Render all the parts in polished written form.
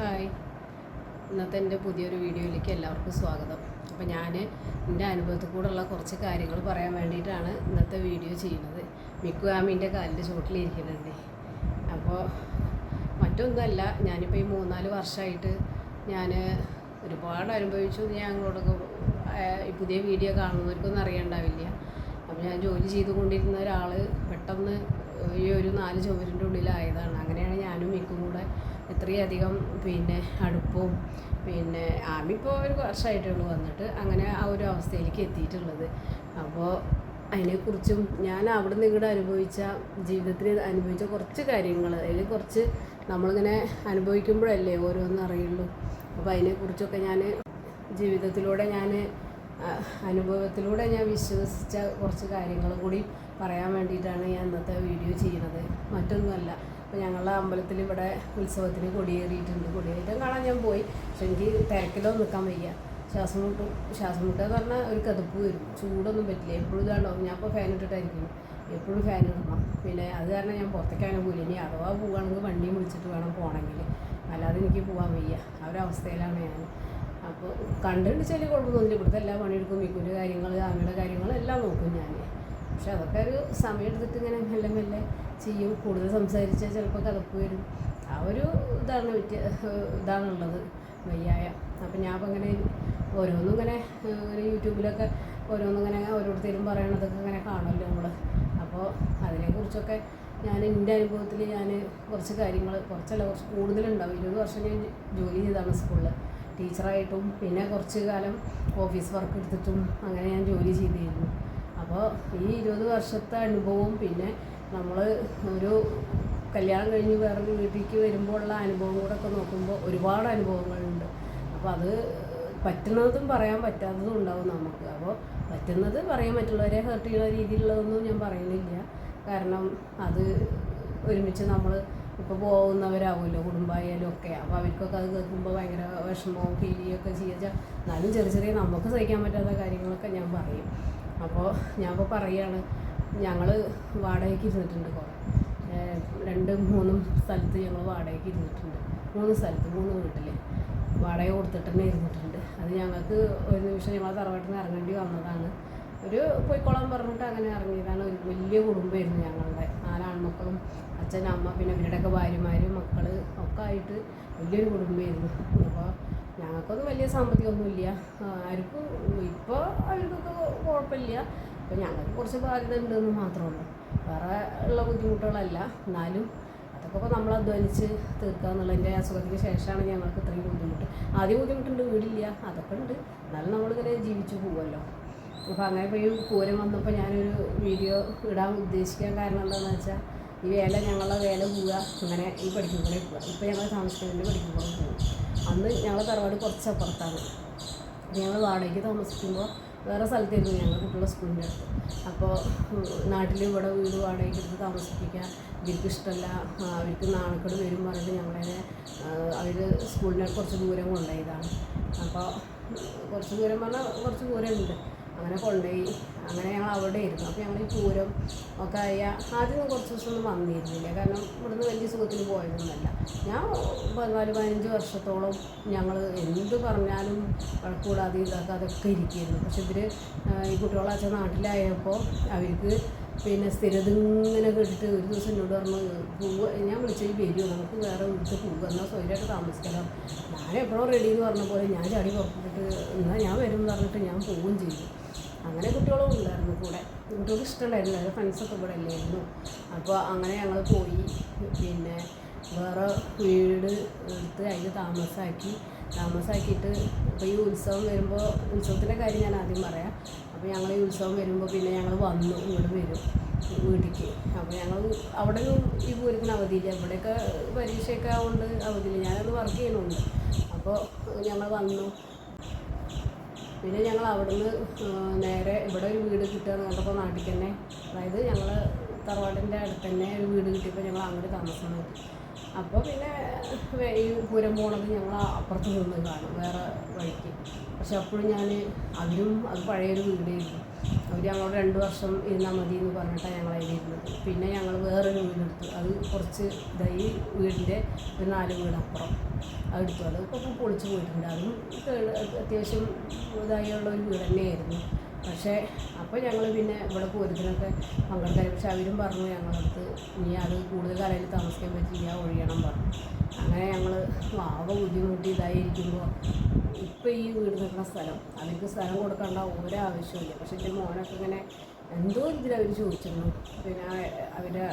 Hi, ഇന്നത്തെ എൻ്റെ പുതിയൊരു വീഡിയോയിലേക്ക് എല്ലാവർക്കും സ്വാഗതം. അപ്പോൾ ഞാൻ എൻ്റെ അനുഭവത്തിൽ കൂടെയുള്ള കുറച്ച് കാര്യങ്ങൾ പറയാൻ വേണ്ടിയിട്ടാണ് ഇന്നത്തെ വീഡിയോ ചെയ്യുന്നത്. മിക്കു ആമീൻ്റെ കാലിൻ്റെ ചുവട്ടിലിരിക്കുന്നുണ്ട്. അപ്പോൾ മറ്റൊന്നുമല്ല, ഞാനിപ്പോൾ ഈ 3-4 വർഷമായിട്ട് ഞാൻ ഒരുപാട് അനുഭവിച്ചു. ഞങ്ങളോടൊക്കെ ഈ പുതിയ വീഡിയോ കാണുന്നവർക്കൊന്നും അറിയണ്ടാവില്ല. അപ്പോൾ ഞാൻ ജോലി ചെയ്തുകൊണ്ടിരുന്ന ഒരാൾ പെട്ടെന്ന് ഈ ഒരു 4 ചുവരിൻ്റെ ഉള്ളിലായതാണ്. അങ്ങനെയാണ് ഞാനും മിക്കും കൂടെ ഇത്രയധികം അടുപ്പവും ആമിപ്പോൾ ഒരു വർഷമായിട്ടുള്ളൂ വന്നിട്ട് അങ്ങനെ ആ ഒരു അവസ്ഥയിലേക്ക് എത്തിയിട്ടുള്ളത്. അപ്പോൾ അതിനെക്കുറിച്ചും ഞാൻ അവിടെ നിന്ന് ഇങ്ങോട്ട് ജീവിതത്തിൽ അനുഭവിച്ച കുറച്ച് കാര്യങ്ങൾ, അതിൽ കുറച്ച് നമ്മളിങ്ങനെ അനുഭവിക്കുമ്പോഴല്ലേ ഓരോന്നും അറിയുള്ളൂ. അപ്പോൾ അതിനെക്കുറിച്ചൊക്കെ ഞാൻ ജീവിതത്തിലൂടെ അനുഭവത്തിലൂടെ ഞാൻ വിശ്വസിച്ച കുറച്ച് കാര്യങ്ങൾ കൂടി പറയാൻ വേണ്ടിയിട്ടാണ് ഞാൻ ഇന്നത്തെ വീഡിയോ ചെയ്യുന്നത്. മറ്റൊന്നുമല്ല, ഇപ്പോൾ ഞങ്ങളുടെ അമ്പലത്തിൽ ഇവിടെ ഉത്സവത്തിന് കൊടിയേറിയിട്ടുണ്ട്. കൊടിയേറ്റം കാണാൻ ഞാൻ പോയി. പക്ഷെ എനിക്ക് തിരക്കിലോ നിൽക്കാൻ വയ്യ. ശ്വാസം മുട്ടെന്ന് പറഞ്ഞാൽ ഒരു കതുപ്പ് വരും. ചൂടൊന്നും പറ്റില്ല. എപ്പോഴും ഇതാണ്ടോ, ഞാൻ ഇപ്പോൾ ഫാൻ ഇട്ടിട്ടായിരിക്കും, എപ്പോഴും ഫാൻ ഇടണം. അത് കാരണം ഞാൻ പുറത്തേക്കാണ് പോയില്ല. ഇനി അഥവാ പോവുകയാണെങ്കിൽ വണ്ടി വിളിച്ചിട്ട് വേണം പോകണമെങ്കിൽ, അല്ലാതെ എനിക്ക് പോകാൻ വയ്യ. ആ ഒരു അവസ്ഥയിലാണ് ഞാൻ. അപ്പോൾ കണ്ടിട്ട് ചില കുഴപ്പമൊന്നുമില്ല. ഇവിടുത്തെ എല്ലാ പണിയെടുക്കും, മിക്കുവിൻ്റെ കാര്യങ്ങൾ, ആമിയുടെ കാര്യങ്ങൾ എല്ലാം നോക്കും ഞാൻ. പക്ഷെ അതൊക്കെ ഒരു സമയം എടുത്തിട്ട് ഇങ്ങനെ മെല്ലെ മെല്ലെ ചെയ്യും. കൂടുതൽ സംസാരിച്ചാൽ ചിലപ്പോൾ കതപ്പ് വരും. ആ ഒരു ഇതാണുള്ളത് വയ്യായ. അപ്പം ഞാൻ അപ്പം ഇങ്ങനെ ഓരോന്നും ഇങ്ങനെ യൂട്യൂബിലൊക്കെ ഓരോന്നിങ്ങനെ ഓരോരുത്തരും പറയണതൊക്കെ ഇങ്ങനെ കാണുമല്ലോ നമ്മൾ. അപ്പോൾ അതിനെക്കുറിച്ചൊക്കെ ഞാൻ എൻ്റെ അനുഭവത്തിൽ കുറച്ച് കാര്യങ്ങൾ, കുറച്ച് കൂടുതലുണ്ടാവും. 20 വർഷം ഞാൻ ജോലി ചെയ്താണ് സ്കൂളിൽ ടീച്ചറായിട്ടും, പിന്നെ കുറച്ച് കാലം ഓഫീസ് വർക്ക് എടുത്തിട്ടും അങ്ങനെ ഞാൻ ജോലി ചെയ്തിരുന്നു. അപ്പോൾ ഈ 20 വർഷത്തെ അനുഭവവും പിന്നെ നമ്മൾ ഒരു കല്യാണം കഴിഞ്ഞ് വേറൊരു വീട്ടിലേക്ക് വരുമ്പോഴുള്ള അനുഭവം കൂടെ ഒക്കെ നോക്കുമ്പോൾ ഒരുപാട് അനുഭവങ്ങളുണ്ട്. അപ്പോൾ അത് പറ്റുന്നതും പറയാൻ പറ്റാത്തതും ഉണ്ടാവും നമുക്ക്. അപ്പോൾ പറ്റുന്നത് പറയാൻ, മറ്റുള്ളവരെ ഹേർട്ട് ചെയ്യുന്ന രീതിയിലുള്ളതൊന്നും ഞാൻ പറയുന്നില്ല. കാരണം അത് ഒരുമിച്ച് നമ്മൾ ഇപ്പോൾ പോകുന്നവരാവുമല്ലോ, കുടുംബമായാലും ഒക്കെ. അപ്പോൾ അവർക്കൊക്കെ അത് കേൾക്കുമ്പോൾ ഭയങ്കര വിഷമവും ഫീൽ ചെയ്യുകയൊക്കെ ചെയ്യുക. എന്നാലും ചെറിയ നമുക്ക് സഹിക്കാൻ പറ്റാത്ത കാര്യങ്ങളൊക്കെ ഞാൻ പറയും. അപ്പോൾ ഞാനിപ്പോൾ പറയുകയാണ്, ഞങ്ങൾ വാടകയ്ക്ക് ഇരുന്നിട്ടുണ്ട്. കുറേ 2-3 സ്ഥലത്ത് ഞങ്ങൾ വാടകയ്ക്ക് ഇരുന്നിട്ടുണ്ട്. 3 സ്ഥലത്ത് 3 വീട്ടിൽ വാടക കൊടുത്തിട്ട് തന്നെ ഇരുന്നിട്ടുണ്ട്. അത് ഞങ്ങൾക്ക് ഒരു നിമിഷം ഞങ്ങൾ തറവാട്ടിൽ നിന്ന് ഇറങ്ങേണ്ടി വന്നതാണ്. ഒരു പോയിക്കോളാൻ പറഞ്ഞിട്ട് അങ്ങനെ ഇറങ്ങിയതാണ്. ഒരു വലിയ കുടുംബമായിരുന്നു ഞങ്ങളുടെ. 4 ആൺമക്കളും അച്ഛൻ, അമ്മ, പിന്നെ ഇവരുടെയൊക്കെ ഭാര്യമാർ, മക്കൾ ഒക്കെ ആയിട്ട് വലിയൊരു കുടുംബമായിരുന്നു. അപ്പോൾ ഞങ്ങൾക്കൊന്നും വലിയ സാമ്പത്തികമൊന്നുമില്ല. ആർക്കും ഇപ്പോൾ അവർക്കൊക്കെ കുഴപ്പമില്ല. അപ്പോൾ ഞങ്ങൾക്ക് കുറച്ച് ബാധ്യത ഉണ്ടെന്ന് മാത്രമേ ഉള്ളൂ. വേറെ ഉള്ള ബുദ്ധിമുട്ടുകളല്ല. എന്നാലും അതൊക്കെ ഇപ്പോൾ നമ്മൾ അധ്വാനിച്ച് തീർക്കുക എന്നുള്ളതിൻ്റെ അസുഖത്തിന് ശേഷമാണ് ഞങ്ങൾക്ക് ഇത്രയും ബുദ്ധിമുട്ട്. ആദ്യം ബുദ്ധിമുട്ടുണ്ട്, വീടില്ല, അതൊക്കെ ഉണ്ട്. എന്നാലും നമ്മളിങ്ങനെ ജീവിച്ചു പോകുമല്ലോ. അപ്പോൾ അങ്ങനെ ഇപ്പോൾ ഈ പൂരം വന്നപ്പോൾ ഞാനൊരു വീഡിയോ ഇടാൻ ഉദ്ദേശിക്കാൻ കാരണം എന്താണെന്ന് വെച്ചാൽ, ഈ ഞങ്ങളുടെ വേല പോവുക, അങ്ങനെ ഈ പഠിക്കുമ്പോഴേ പോവുക. ഇപ്പോൾ ഞങ്ങൾ താമസിക്കുന്നതിൻ്റെ പഠിക്കുമ്പോൾ പോകും. അന്ന് ഞങ്ങളുടെ തറവാട് കുറച്ച് അപ്പുറത്താണ്. ഞങ്ങൾ വാടകയ്ക്ക് താമസിക്കുമ്പോൾ വേറെ സ്ഥലത്തായിരുന്നു ഞങ്ങൾ കുട്ടികളുടെ സ്കൂളിൻ്റെ അടുത്ത്. അപ്പോൾ നാട്ടിൽ ഇവിടെ വീട് വാടകയ്ക്ക് എടുത്ത് താമസിപ്പിക്കാൻ ഇവർക്ക് ഇഷ്ടമല്ല. അവർക്ക് നാണക്കേട് വരും പറഞ്ഞിട്ട് ഞങ്ങളതിനെ അവർ സ്കൂളിൻ്റെ കുറച്ച് ദൂരം കൊണ്ടുപോയതാണ്. അപ്പോൾ കുറച്ച് ദൂരം പറഞ്ഞാൽ കുറച്ച് ദൂരമുണ്ട്. അങ്ങനെ കൊണ്ടുപോയി. അങ്ങനെ ഞങ്ങൾ അവിടെ ആയിരുന്നു. അപ്പോൾ ഞങ്ങൾ ഈ പൂരം ഒക്കെ ആദ്യം കുറച്ച് ദിവസമൊന്നും വന്നിരുന്നില്ല. കാരണം ഇവിടുന്ന് വലിയ സുഖത്തിന് പോയതൊന്നുമല്ല. ഞാൻ 14-15 വർഷത്തോളം ഞങ്ങൾ എന്ത് പറഞ്ഞാലും വഴക്കൂടാതെ അതൊക്കെ ഇരിക്കുകയായിരുന്നു. പക്ഷെ ഈ കുട്ടികളെ അച്ഛൻ നാട്ടിലായപ്പോൾ അവർക്ക് സ്ഥിരത ഇങ്ങനെ കേട്ടിട്ട് ഒരു ദിവസം എന്നോട് പറഞ്ഞു, ഞാൻ വിളിച്ചത് വരുമോ, നമുക്ക് വേറെ വീട്ടിൽ പോകുക, എന്നാൽ സ്വയമായിട്ട് താമസിക്കണം. ഞാൻ എപ്പോഴും റെഡി എന്ന് പറഞ്ഞ പോലെ ഞാൻ ചാടി പുറത്തിട്ട് എന്നാൽ ഞാൻ വരും എന്ന് പറഞ്ഞിട്ട് ഞാൻ പോവുകയും ചെയ്തു. അങ്ങനെ കുട്ടികളും ഉണ്ടായിരുന്നു കൂടെ. കുട്ടികൾക്ക് ഇഷ്ടമുണ്ടായിരുന്നു. അവരുടെ ഫ്രണ്ട്സൊക്കെ ഇവിടെ അല്ലായിരുന്നു. അപ്പോൾ അങ്ങനെ ഞങ്ങൾ പോയി. വേറെ വീട് എടുത്ത് അതിൽ താമസാക്കിയിട്ട് ഇപ്പോൾ ഈ ഉത്സവം വരുമ്പോൾ, ഉത്സവത്തിൻ്റെ കാര്യം ഞാൻ ആദ്യം പറയാം. അപ്പോൾ ഞങ്ങൾ ഈ ഉത്സവം വരുമ്പോൾ ഞങ്ങൾ വന്നു ഇങ്ങോട്ട് വരും വീട്ടിലേക്ക്. അപ്പോൾ ഞങ്ങൾ അവിടെ ഈ പൂരത്തിന് അവധിയില്ല. ഇവിടെയൊക്കെ പരീക്ഷയൊക്കെ ആവുകൊണ്ട് അവധിയില്ല. ഞാനത് വർക്ക് ചെയ്യുന്നുണ്ട്. അപ്പോൾ ഞങ്ങൾ വന്നു. ഞങ്ങൾ അവിടുന്ന് നേരെ ഇവിടെ ഒരു വീട് കിട്ടുകയെന്ന് കണ്ടപ്പോൾ നാട്ടിൽ തന്നെ, അതായത് ഞങ്ങൾ തറവാടിൻ്റെ അടുത്ത് തന്നെ ഒരു വീട് കിട്ടിയപ്പോൾ ഞങ്ങൾ അങ്ങോട്ട് താമസം നോക്കി. അപ്പോൾ ഈ പൂരം പോണത് ഞങ്ങൾ അപ്പുറത്ത് നിന്ന് കാണും, വേറെ വഴിക്ക്. പക്ഷെ അപ്പോഴും അവരും അത് പഴയൊരു വീടായിരുന്നു. അവർ ഞങ്ങളോട് 2 വർഷം ഇരുന്നാൽ മതി എന്ന് പറഞ്ഞിട്ടാണ് ഞങ്ങൾ അതിൽ ഇരുന്നത്. പിന്നെ ഞങ്ങൾ വേറൊരു വീടെടുത്തു. അത് കുറച്ച് ഈ വീടിൻ്റെ ഒരു 4 വീടപ്പുറം അതെടുത്തു. അതൊക്കെ പൊളിച്ച് പോയിട്ടുണ്ട്. അതും അത്യാവശ്യം ഇതായുള്ള ഒരു വീട് തന്നെയായിരുന്നു. പക്ഷേ അപ്പോൾ ഞങ്ങൾ പിന്നെ ഇവിടെ പൂരത്തിനൊക്കെ പങ്കെടുക്കാൻ, പക്ഷെ അവരും പറഞ്ഞു ഞങ്ങളടുത്ത് ഇനി അത് കൂടുതൽ കാലയിൽ താമസിക്കാൻ പറ്റില്ല, ഒഴിയണം പറഞ്ഞു. അങ്ങനെ ഞങ്ങൾ ആകെ ബുദ്ധിമുട്ടി ഇതായിരിക്കുമ്പോൾ ഇപ്പോൾ ഈ വീട് നിൽക്കുന്ന സ്ഥലം അവർക്ക് സ്ഥലം കൊടുക്കേണ്ട ഓരോ ആവശ്യമില്ല. പക്ഷേ എൻ്റെ മോനൊക്കെ ഇങ്ങനെ എന്തോ ഇതിൽ അവർ ചോദിച്ചിരുന്നു. പിന്നെ അവരുടെ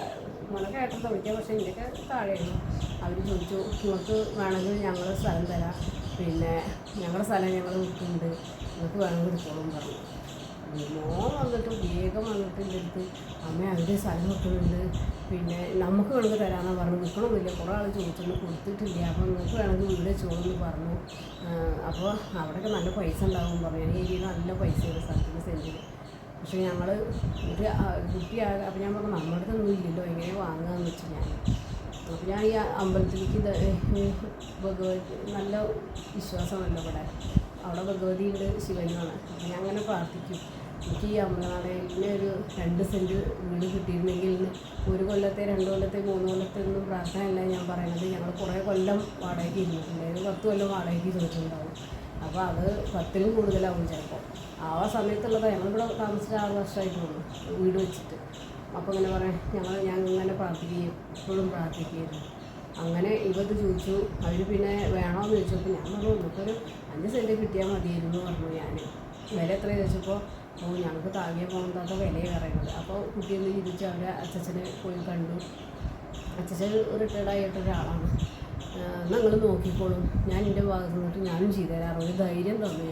മോനൊക്കെ ഏട്ടൻ വിളിക്കാം, പക്ഷേ എൻ്റെയൊക്കെ താഴെയായിരുന്നു. അവർ ചോദിച്ചു നിങ്ങൾക്ക് വേണമെങ്കിൽ ഞങ്ങൾ സ്ഥലം തരാം, പിന്നെ ഞങ്ങളുടെ സ്ഥലം ഞങ്ങൾ വിൽക്കുന്നുണ്ട്, നിങ്ങൾക്ക് വേണമെങ്കിൽ എടുത്തോളും പറഞ്ഞു. മോൻ വന്നിട്ട് വേഗം വന്നിട്ട് എൻ്റെ അടുത്ത് അമ്മ അവരുടെ സ്ഥലം വെക്കുന്നുണ്ട്, പിന്നെ നമുക്ക് വേണമെങ്കിൽ തരാമെന്നാണ് പറഞ്ഞു. വിൽക്കണമെന്നില്ല, കുറേ ആൾ ചോദിച്ചൊന്നും കൊടുത്തിട്ടില്ല, അപ്പോൾ നിങ്ങൾക്ക് വേണമെങ്കിൽ വീട് വെച്ചോളെന്ന് പറഞ്ഞു. അപ്പോൾ അവിടെയൊക്കെ നല്ല പൈസ ഉണ്ടാകും പറഞ്ഞു. ഞാൻ ഏരിയയിൽ നല്ല പൈസയുടെ സ്ഥലത്തിന് സെൻറ്റിൽ. പക്ഷേ ഞങ്ങൾ ഒരു കുട്ടിയാകെ അപ്പോൾ ഞാൻ പറഞ്ഞു നമ്മുടെ അടുത്തൊന്നും ഇല്ലല്ലോ, എങ്ങനെ വാങ്ങുകയെന്ന് വെച്ച് ഞാൻ. അപ്പോൾ ഞാൻ ഈ അമ്പലത്തിലേക്ക് ഭഗവതി നല്ല വിശ്വാസമല്ലോ ഇവിടെ, അവിടെ ഭഗവതിയുണ്ട്, ശിവനുമാണ്. അപ്പോൾ ഞാൻ അങ്ങനെ പ്രാർത്ഥിക്കും എനിക്ക് ഈ അമ്പലനടയിൽ ഒരു 2 സെൻറ്റ് വീട് കിട്ടിയിരുന്നെങ്കിൽ 1 കൊല്ലത്തെ 2 കൊല്ലത്തെ 3 കൊല്ലത്തെ ഒന്നും പ്രാർത്ഥനയല്ല ഞാൻ പറയുന്നത്. ഞങ്ങൾ കുറേ കൊല്ലം വാടകയ്ക്ക് ഇരുന്നിട്ടുണ്ടായിരുന്നു, 10 കൊല്ലം വാടകയ്ക്ക് ഇരുന്നിട്ടുണ്ടാവും. അപ്പോൾ അത് 10ലും കൂടുതലാവും ചിലപ്പോൾ. ആ സമയത്തുള്ളതാണ് ഞങ്ങളിവിടെ താമസിച്ച 6 വർഷമായിട്ടുള്ളൂ വീട് വെച്ചിട്ട്. അപ്പോൾ ഇങ്ങനെ പറയാം ഞാൻ ഇങ്ങനെ പ്രാർത്ഥിക്കുകയും എപ്പോഴും പ്രാർത്ഥിക്കുകയായിരുന്നു. അങ്ങനെ ഇവത് ചോദിച്ചു. അവർ പിന്നെ വേണമെന്ന് ചോദിച്ചപ്പോൾ ഞാൻ പറഞ്ഞു നമുക്കൊരു 5 സെൻറ്റ് കിട്ടിയാൽ മതിയായിരുന്നു പറഞ്ഞു. ഞാൻ വില എത്ര ചോദിച്ചപ്പോൾ ഞങ്ങൾക്ക് താങ്ങിയ പോകുന്നതൊക്കെ വിലയെ പറയുന്നത്. അപ്പോൾ കുട്ടിയൊന്ന് ചിരിച്ച് അവരെ അച്ഛനെ പോയി കണ്ടു. അച്ഛൻ റിട്ടയർഡായിട്ടൊരാളാണ്. ഞങ്ങൾ നോക്കിക്കോളും, ഞാൻ എൻ്റെ ഭാഗത്ത് നിന്നിട്ട് ഞാനും ചെയ്തു തരാം, ഒരു ധൈര്യം തന്നു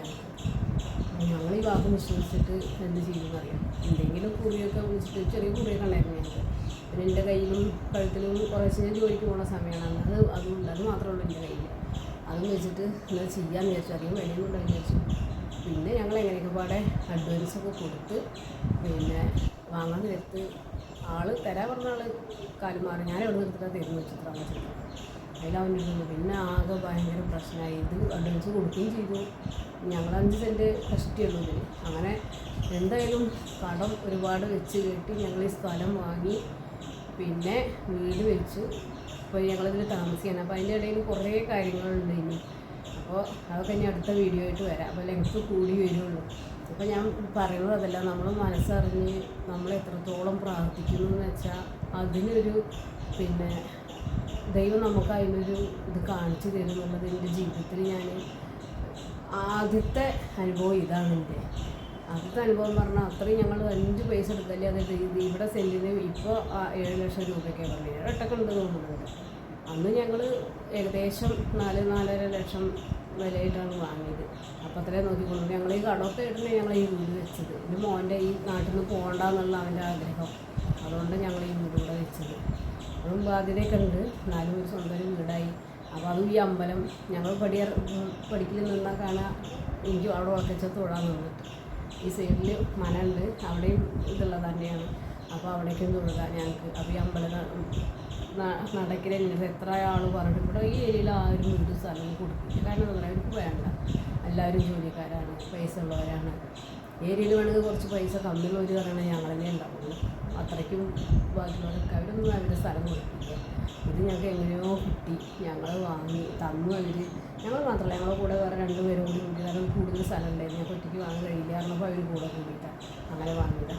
ഞങ്ങൾ ഈ ഭാഗം വിശ്വസിച്ചിട്ട് എന്ത് ചെയ്യുമെന്നറിയാം. എന്തെങ്കിലും കുറിയൊക്കെ വിളിച്ചിട്ട് ചെറിയ കുറിയൊക്കെ ഉണ്ടായിരുന്നു ഞങ്ങൾക്ക്. പിന്നെ എൻ്റെ കയ്യിലും കഴുത്തിലും കുറേശ്ശെ ഞാൻ ജോലിക്ക് പോകുന്ന സമയമാണ്. അതുകൊണ്ട് അത് മാത്രമേ ഉള്ളൂ എൻ്റെ കയ്യിൽ. അതും വെച്ചിട്ട് എന്നാൽ ചെയ്യാമെന്ന് വിചാരിച്ചു. അധികം വിലയൊന്നും ഉണ്ടെന്ന് വിചാരിച്ചു. പിന്നെ ഞങ്ങൾ എങ്ങനെയൊക്കെ പാടെ അഡ്വാൻസൊക്കെ കൊടുത്ത് പിന്നെ വാങ്ങാൻ നേരത്ത് ആൾ തരാൻ പറഞ്ഞ ആൾ കാലുമാറി ഞാൻ എവിടെ നിർത്തിട്ടാണ് തരുന്നു ചിത്രം വെച്ചിട്ട് അതിലവൻ്റെ ഇരുന്നു. പിന്നെ ആകെ ഭയങ്കര പ്രശ്നമായി. ഇത് അഡ്വാൻസ് കൊടുക്കുകയും ചെയ്തു. ഞങ്ങൾ 5 സെൻറ്റ് കഷ്ടിയുള്ളൂ ഇതിന്. അങ്ങനെ എന്തായാലും കടം ഒരുപാട് വെച്ച് കെട്ടി ഞങ്ങൾ ഈ സ്ഥലം വാങ്ങി, പിന്നെ വീട് വെച്ചു. ഇപ്പോൾ ഞങ്ങളിതിൽ താമസിക്കണം. അപ്പോൾ അതിൻ്റെ ഇടയിൽ കുറേ കാര്യങ്ങളുണ്ട് ഇനി. അപ്പോൾ അതൊക്കെ ഇനി അടുത്ത വീഡിയോ ആയിട്ട് വരാം. അപ്പോൾ ലെങ്ത്ത് കൂടി വരുള്ളൂ. അപ്പോൾ ഞാൻ പറയുന്നത് അതല്ല, നമ്മൾ മനസ്സറിഞ്ഞ് നമ്മൾ എത്രത്തോളം പ്രാർത്ഥിക്കുന്നു എന്ന് വെച്ചാൽ അതിനൊരു പിന്നെ ദൈവം നമുക്ക് അതിനൊരു ഇത് കാണിച്ചു തരും എന്നുള്ളത് എൻ്റെ ജീവിതത്തിൽ ഞാൻ ആദ്യത്തെ അനുഭവം ഇതാണ്. എൻ്റെ ആദ്യത്തെ അനുഭവം പറഞ്ഞാൽ അത്രയും ഞങ്ങൾ 5 പൈസ എടുത്തല്ലേ. അതായത് ഇവിടെ സെൻറ്റിന് ഇപ്പോൾ 7 ലക്ഷം രൂപയ്ക്കാണ് പറഞ്ഞത്. 8 ഉണ്ട് തോന്നുന്നുണ്ട്. അന്ന് ഞങ്ങൾ ഏകദേശം 4-4.5 ലക്ഷം വിലയിട്ടാണ് വാങ്ങിയത്. അപ്പോൾ അത്രയും നോക്കിക്കൊള്ളു. ഞങ്ങൾ ഈ കടമൊക്കെ ഇടുന്ന ഞങ്ങൾ ഈ വീട് വെച്ചത്. എൻ്റെ മോൻ്റെ ഈ നാട്ടിൽ നിന്ന് പോകണ്ടെന്നുള്ള അവൻ്റെ ആഗ്രഹം, അതുകൊണ്ട് ഞങ്ങൾ ഈ വീട് കൂടെ വെച്ചത്. അതും ബാധ്യതയൊക്കെ ഉണ്ട്, എന്നാലും ഒരു സ്വന്തം വീടായി. അപ്പോൾ അതും ഈ അമ്പലം ഞങ്ങൾ പഠിക്കൽ നിന്നാൽ കാണാൻ എനിക്ക് അവിടെ ഉറക്കച്ച തൊഴാൻ നിന്നിട്ട് ഈ സൈഡിൽ മനുണ്ട്, അവിടെയും ഇതുള്ളത് തന്നെയാണ്. അപ്പോൾ അവിടേക്കും തൊഴുക ഞങ്ങൾക്ക്. അപ്പോൾ ഈ അമ്പലം നടക്കിൽ എത്ര ആൾ പറഞ്ഞിട്ട് ഇവിടെ ഈ ഏരിയയിൽ ആരും വീട് സ്ഥലം കൊടുക്കില്ല. കാരണം എന്താ പറയുക, അവർക്ക് വേണ്ട, എല്ലാവരും ജോലിക്കാരാണ്, പൈസ ഉള്ളവരാണ്. ഏരിയയിൽ വേണമെങ്കിൽ കുറച്ച് പൈസ കമ്മിയുള്ളവർ പറയണത് ഞങ്ങൾ തന്നെ ഉണ്ടാവുള്ളൂ. അത്രയ്ക്കും ബാക്കിയുള്ളവരൊക്കെ അവരൊന്നും അവരുടെ സ്ഥലം കൊടുക്കില്ല. ഇത് ഞങ്ങൾക്ക് എങ്ങനെയോ കിട്ടി, ഞങ്ങൾ വാങ്ങി തന്നു അവർ. ഞങ്ങൾ മാത്രമല്ല, ഞങ്ങളുടെ കൂടെ വേറെ 2 പേരും കൂടി കൂടി, കാരണം കൂടുതൽ സ്ഥലം ഉണ്ടായിരുന്നു, ഞങ്ങൾക്ക് ഒറ്റയ്ക്ക് വാങ്ങാൻ കഴിയില്ല. പറഞ്ഞപ്പോൾ അവർ കൂടെ കൂടിയിട്ടാണ് അങ്ങനെ വാങ്ങിയത്.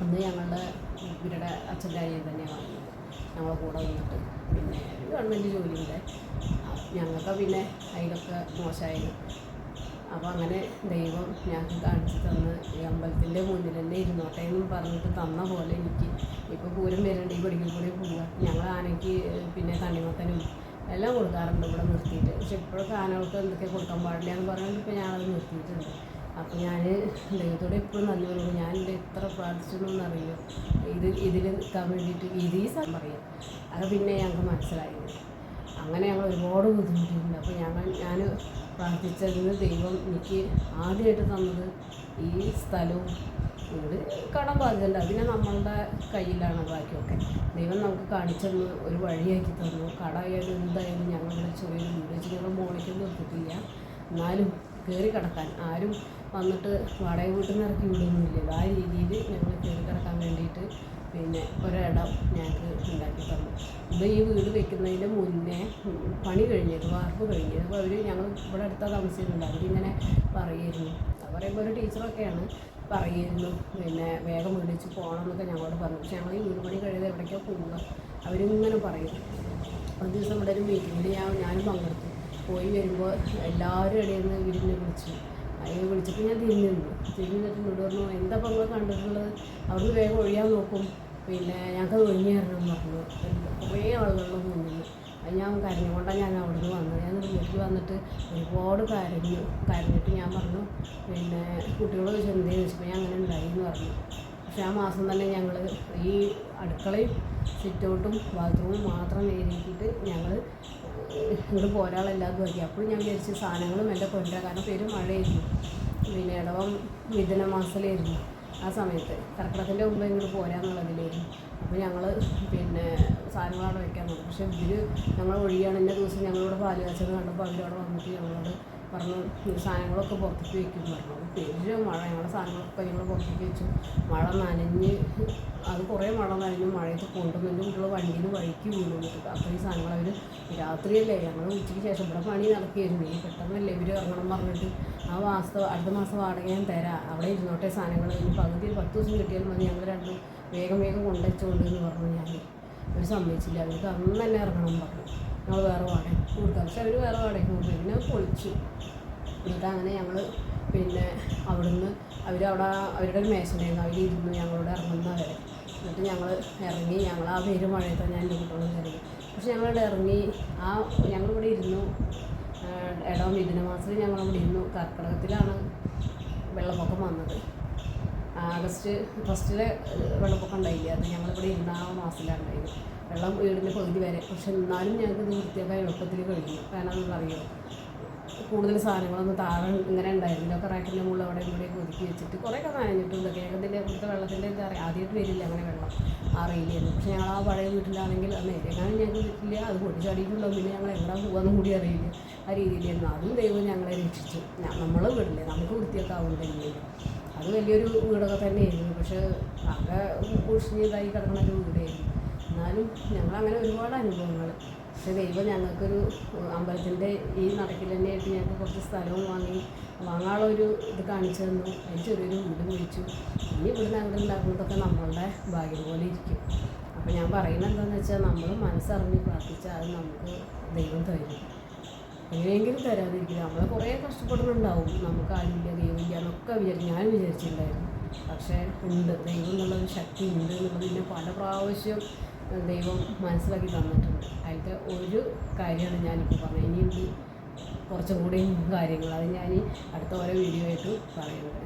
അന്ന് ഞങ്ങളുടെ ഇവരുടെ അച്ഛൻ്റെ അനിയൻ തന്നെയാണ് വാങ്ങിയത്, ഞങ്ങളെ കൂടെ വന്നിട്ട്. പിന്നെ ഗവൺമെൻറ് ജോലിയുണ്ട് ഞങ്ങൾക്ക്, പിന്നെ അതിലൊക്കെ മോശമായിരുന്നു. അപ്പോൾ അങ്ങനെ ദൈവം ഞങ്ങൾക്ക് കാണിച്ച് തന്ന് ഈ അമ്പലത്തിൻ്റെ മുന്നിൽ തന്നെ ഇരുന്നോട്ടെ എന്നും പറഞ്ഞിട്ട് തന്ന പോലെ എനിക്ക് ഇപ്പോൾ പൂരം വരുന്നുണ്ട്. ഈ പഠിക്കൽ കൂടി പോവുക. ഞങ്ങൾ ആനയ്ക്ക് പിന്നെ തണ്ണിമത്തനും എല്ലാം കൊടുക്കാറുണ്ട് ഇവിടെ നിർത്തിയിട്ട്. പക്ഷെ ഇപ്പോഴൊക്കെ ആനകൾക്ക് എന്തൊക്കെ കൊടുക്കാൻ പാടില്ല എന്ന് പറഞ്ഞിട്ട് ഇപ്പോൾ ഞാനത് നിർത്തിയിട്ടുണ്ട്. അപ്പോൾ ഞാൻ ദൈവത്തോട് എപ്പോഴും നന്ദി പറയുള്ളൂ. ഞാൻ എൻ്റെ എത്ര പ്രാർത്ഥിച്ചെന്നറിയോ ഇതിൽ നിൽക്കാൻ വേണ്ടിയിട്ട് ഈ സ്ഥലം പറയും. അത് പിന്നെ ഞങ്ങൾക്ക് മനസ്സിലായത്. അങ്ങനെ ഞങ്ങൾ ഒരുപാട് ബുദ്ധിമുട്ടിയിട്ടുണ്ട്. അപ്പോൾ ഞാൻ പ്രാർത്ഥിച്ചതിന് ദൈവം എനിക്ക് ആദ്യമായിട്ട് തന്നത് ഈ സ്ഥലവും വീട്. കടം ബാധ്യതയുണ്ട്, അതിനെ നമ്മളുടെ കയ്യിലാണ്. ബാക്കിയൊക്കെ ദൈവം നമുക്ക് കാണിച്ചെന്ന് ഒരു വഴിയാക്കി തന്നു. കടമായാലും എന്തായാലും ഞങ്ങളുടെ ചെറിയൊരു വീട് വെച്ച് ഞങ്ങൾ മോളിക്കൊന്നും എടുത്തിട്ടില്ല. എന്നാലും കയറി കിടക്കാൻ ആരും വന്നിട്ട് വാടക വീട്ടിൽ നിന്ന് ഇറക്കി വിടുന്നില്ലല്ലോ. ആ രീതിയിൽ ഞങ്ങൾ കയറി കിടക്കാൻ വേണ്ടിയിട്ട് പിന്നെ ഒരിടം ഞങ്ങൾക്ക് ഉണ്ടാക്കി തന്നു. ഇത് ഈ വീട് വെക്കുന്നതിന് മുന്നേ പണി കഴിഞ്ഞത്, വാർപ്പ് കഴിഞ്ഞത്. അപ്പോൾ ഞങ്ങൾ ഇവിടെ അടുത്താ താമസിക്കുന്നുണ്ട്. അവരിങ്ങനെ പറയുമായിരുന്നു, പറയുമ്പോൾ ഒരു ടീച്ചറൊക്കെയാണ് പറയുമായിരുന്നു, പിന്നെ വേഗം വിളിച്ച് പോകണം എന്നൊക്കെ ഞങ്ങളോട് പറഞ്ഞു. പക്ഷെ ഞങ്ങൾ ഈ വീട് പണി കഴിയുന്നത് എവിടേക്കോ പോവുക അവരിങ്ങനെ പറയും. ഒരു ദിവസം ഇവിടെ ഒരു മീറ്റിങ്ങിൽ ഞാനും പങ്കെടുത്തു. പോയി വരുമ്പോൾ എല്ലാവരും ഇടയിൽ നിന്ന് ഇവരിനെ വിളിച്ചു. അതിനെ വിളിച്ചിട്ട് ഞാൻ തിരിഞ്ഞിട്ട് എന്നോട് പറഞ്ഞു, എന്താ ഇപ്പോൾ നിങ്ങൾ കണ്ടിട്ടുള്ളത്, അവിടുന്ന് വേഗം ഒഴിയാൻ നോക്കും, പിന്നെ ഞങ്ങൾക്ക് ഒഴിഞ്ഞു തരണം പറഞ്ഞു. കുറേ ആളുകളുടെ മുന്നിൽ അത് ഞാൻ കരഞ്ഞുകൊണ്ടാണ് ഞാൻ അവിടുന്ന് വന്നത്. ഞാൻ വീട്ടിൽ വന്നിട്ട് ഒരുപാട് കരഞ്ഞിട്ട് ഞാൻ പറഞ്ഞു, പിന്നെ കുട്ടികളോട് ചോദിച്ചു എന്തേന്ന് ചോദിച്ചപ്പോൾ ഞാൻ അങ്ങനെ ഉണ്ടായി എന്ന് പറഞ്ഞു. പക്ഷെ ആ മാസം തന്നെ ഞങ്ങൾ ഈ അടുക്കളയും സിറ്റൗട്ടും ബാത്റൂമും മാത്രം നേരിട്ടിട്ട് ഞങ്ങൾ ഇങ്ങോട്ട് പോരാളെല്ലാതും ആക്കി. അപ്പോഴും ഞാൻ വിചാരിച്ച് സാധനങ്ങളും എൻ്റെ കൊണ്ടുവരാം, കാരണം പെരും മഴയായിരുന്നു, പിന്നെ ഇടവം മിഥുന മാസത്തിലായിരുന്നു. ആ സമയത്ത് കർക്കിടകത്തിൻ്റെ മുമ്പ് ഇങ്ങോട്ട് പോരാന്നുള്ളതിലായിരുന്നു. അപ്പോൾ ഞങ്ങൾ പിന്നെ സാധനങ്ങൾ അവിടെ വയ്ക്കാൻ നോക്കും. പക്ഷേ ഞങ്ങൾ ഒഴിയാണ്. ഇന്ന ദിവസം ഞങ്ങളിവിടെ പാല് കാച്ചത് കണ്ടപ്പോൾ അവരവിടെ വന്നിട്ട് ഞങ്ങളോട് പറഞ്ഞു സാധനങ്ങളൊക്കെ പുറത്തേക്ക് വയ്ക്കും പറഞ്ഞു. പെരും മഴ, ഞങ്ങളുടെ സാധനങ്ങളൊക്കെ ഞങ്ങൾ പുറത്തേക്ക് വെച്ചു. മഴ നനഞ്ഞ് അത് കുറേ മഴ നനഞ്ഞു മഴയത്ത് കൊണ്ടുവന്നു. കുട്ടികൾ വണ്ടിയിൽ നിന്ന് വഴിക്ക് വീണിട്ട് അത്രയും സാധനങ്ങൾ അവർ രാത്രിയല്ലേ, ഞങ്ങൾ ഉച്ചയ്ക്ക് ശേഷം ഇവിടെ പണി നടക്കുകയായിരുന്നു. ഈ പെട്ടെന്നല്ലേ ഇവർ ഇറങ്ങണം പറഞ്ഞിട്ട് അടുത്ത മാസം വാടക ഞാൻ തരാം, അവിടെ ഇരുന്നോട്ടെ സാധനങ്ങൾ, ഇനി പകുതി 10 ദിവസം കിട്ടിയാലും മതി, ഞങ്ങൾ രണ്ടും വേഗം കൊണ്ടുവച്ചുകൊണ്ടെന്ന് പറഞ്ഞു. ഞാൻ അവർ സമ്മതിച്ചില്ല, അവർക്ക് അന്ന് തന്നെ ഇറങ്ങണം പറഞ്ഞു. ഞങ്ങൾ വേറെ വാടക കൊടുക്കാം. പക്ഷെ അവർ വേറെ വാടകയ്ക്ക് കൊടുത്തു. പിന്നെ പൊളിച്ചു. എന്നിട്ട് അങ്ങനെ ഞങ്ങൾ പിന്നെ അവിടുന്ന് അവരവിടെ അവരുടെ ഒരു മേശയുണ്ടായിരുന്നു, അവരിരുന്നു ഞങ്ങളോട് ഇറങ്ങുന്നവരെ. എന്നിട്ട് ഞങ്ങൾ ഇറങ്ങി. ഞങ്ങൾ ആ പേര് മഴയത്താണ് ഞാൻ എൻ്റെ കുട്ടികളും കയറി. പക്ഷെ ഞങ്ങളിവിടെ ഇറങ്ങി. ഞങ്ങളിവിടെ ഇരുന്നു. ഇടവം മിഥുന മാസത്തിൽ ഞങ്ങളിവിടെ ഇരുന്നു. കർക്കിടകത്തിലാണ് വെള്ളപ്പൊക്കം വന്നത്. ആഗസ്റ്റ് ഫസ്റ്റിലെ വെള്ളപ്പൊക്കം ഉണ്ടായില്ല, അത് ഞങ്ങളിവിടെ ഇരുന്ന ആ മാസത്തിലാണ് ഉണ്ടായത്. വെള്ളം വീടിൻ്റെ പകുതി വരെ. പക്ഷെ എന്നാലും ഞങ്ങൾക്ക് ഇത് വൃത്തിയാക്കാൻ എളുപ്പത്തിൽ കഴിഞ്ഞു. കാരണം എന്നറിയോ, കൂടുതൽ സാധനങ്ങളൊന്നും താഴെ ഇങ്ങനെ ഉണ്ടായിരുന്നില്ല. ഒക്കെ റാക്കിൻ്റെ മുകളിൽ അവിടെ ഇവിടെയൊക്കെ ഒതുക്കി വെച്ചിട്ട് കുറേയൊക്കെ നനഞ്ഞിട്ടും ഇതൊക്കെ. ഞങ്ങൾക്ക് ഇവിടുത്തെ വെള്ളത്തിൻ്റെ എന്താ പറയുക, ആദ്യമായിട്ട് വരില്ല അങ്ങനെ വെള്ളം, അറിയില്ലായിരുന്നു. പക്ഷെ ഞങ്ങൾ ആ പഴയ വീട്ടിലാണെങ്കിൽ അത് നേരെക്കാനും ഞങ്ങൾക്ക് കിട്ടില്ല, അത് പൊട്ടിച്ചാടിയിട്ടുണ്ടോ, പിന്നെ ഞങ്ങൾ എവിടെ പോകാമെന്നും കൂടി അറിയില്ല. ആ രീതിയിലായിരുന്നു. അതും ദൈവം ഞങ്ങളെ രക്ഷിച്ചു. നമ്മൾ വീട്ടില്ലേ, നമുക്ക് വൃത്തിയൊക്കെ ആവുന്നില്ല. അത് വലിയൊരു വീടൊക്കെ തന്നെയായിരുന്നു. പക്ഷേ ആകെ കുഴിഞ്ഞതായി കിടക്കുന്ന ഒരു വീടായിരുന്നു. എന്നാലും ഞങ്ങളങ്ങനെ ഒരുപാട് അനുഭവങ്ങൾ. പക്ഷേ ദൈവം ഞങ്ങൾക്കൊരു അമ്പലത്തിൻ്റെ ഈ നടക്കിൽ തന്നെയായിട്ട് ഞങ്ങൾക്ക് കുറച്ച് സ്ഥലവും വാങ്ങാനുള്ള ഒരു ഇത് കാണിച്ചു തന്നു. അതിന് ചെറിയൊരു വീടും വിളിച്ചു. ഇനി ഇവിടുന്ന് അങ്ങോട്ട് ഉണ്ടാക്കുന്നതൊക്കെ നമ്മളുടെ ഭാഗ്യം പോലെ ഇരിക്കും. അപ്പോൾ ഞാൻ പറയുന്നത് എന്താണെന്ന് വെച്ചാൽ, നമ്മൾ മനസ്സറിഞ്ഞ് പ്രാർത്ഥിച്ചാൽ അത് നമുക്ക് ദൈവം തരും. എങ്ങനെയെങ്കിലും തരാതിരിക്കില്ല. നമ്മൾ കുറേ കഷ്ടപ്പെടുന്നുണ്ടാവും, നമുക്ക് ആരുമില്ല ദൈവമില്ല എന്നൊക്കെ ഞാൻ വിചാരിച്ചിട്ടുണ്ടായിരുന്നു. പക്ഷേ ഉണ്ട്, ദൈവം എന്നുള്ളൊരു ശക്തി ഉണ്ട് എന്നുള്ളത് പിന്നെ പല പ്രാവശ്യം ദൈവം മനസ്സിലാക്കി തന്നിട്ടുണ്ട്. അതിൻ്റെ ഒരു കാര്യമാണ് ഞാനിപ്പോൾ പറഞ്ഞത്. ഇനിയുണ്ട് കുറച്ചും കൂടി കാര്യങ്ങൾ, അത് ഞാൻ അടുത്ത ഓരോ വീഡിയോ ആയിട്ട് പറയുന്നത്.